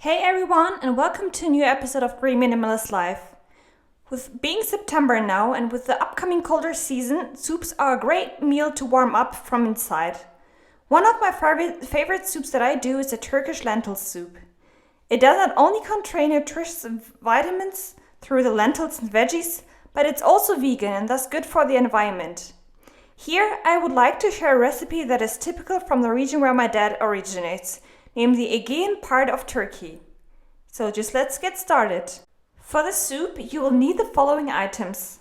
Hey everyone, and welcome to a new episode of Green Minimalist Life. With being September now and with the upcoming colder season, soups are a great meal to warm up from inside. One of my favorite soups that I do is a Turkish lentil soup. It does not only contain nutritious vitamins through the lentils and veggies, but it's also vegan and thus good for the environment. Here I would like to share a recipe that is typical from the region where my dad originates, named the Aegean part of Turkey. So just let's get started. For the soup, you will need the following items.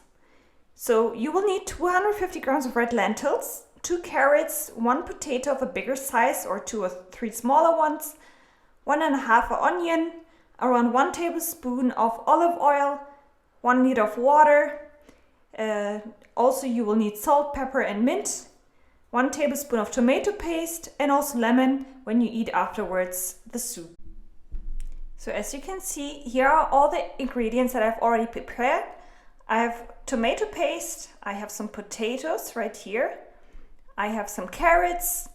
So you will need 250 grams of red lentils, 2 carrots, 1 potato of a bigger size or 2 or 3 smaller ones, 1.5 onion, around 1 tablespoon of olive oil, 1 liter of water. Also you will need salt, pepper and mint, 1 tablespoon of tomato paste, and also lemon when you eat afterwards the soup. So as you can see, here are all the ingredients that I've already prepared. I have tomato paste, I have some potatoes right here, I have some carrots,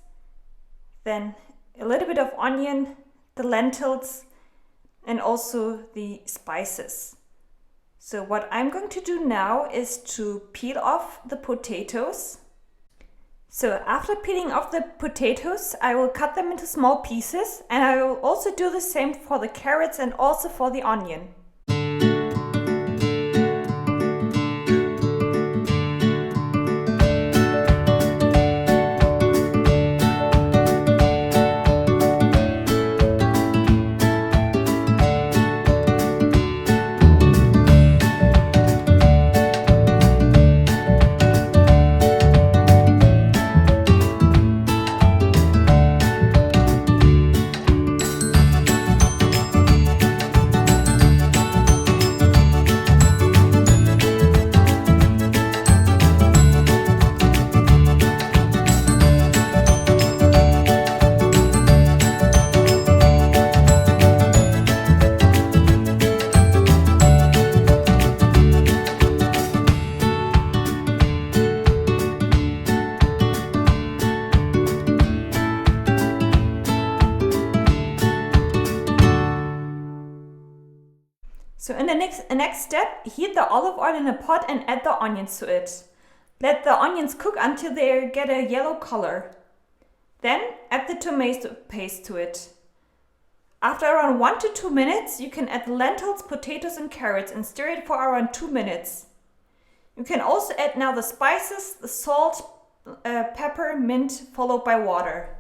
then a little bit of onion, the lentils, and also the spices. So what I'm going to do now is to peel off the potatoes. So after peeling off the potatoes, I will cut them into small pieces, and I will also do the same for the carrots and also for the onion. So in the next step, heat the olive oil in a pot and add the onions to it. Let the onions cook until they get a yellow color. Then add the tomato paste to it. After around 1 to 2 minutes, you can add the lentils, potatoes and carrots and stir it for around 2 minutes. You can also add now the spices, the salt, pepper, mint, followed by water.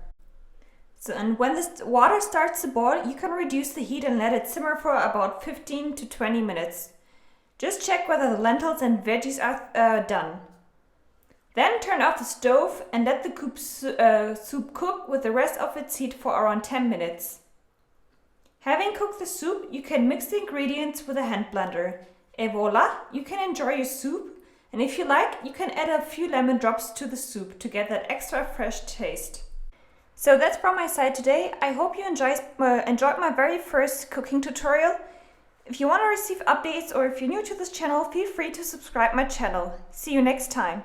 So, and when this water starts to boil, you can reduce the heat and let it simmer for about 15 to 20 minutes. Just check whether the lentils and veggies are done. Then turn off the stove and let the soup cook with the rest of its heat for around 10 minutes. Having cooked the soup, you can mix the ingredients with a hand blender. Et voila, you can enjoy your soup. And if you like, you can add a few lemon drops to the soup to get that extra fresh taste. So that's from my side today. I hope you enjoyed my very first cooking tutorial. If you want to receive updates or if you're new to this channel, feel free to subscribe my channel. See you next time.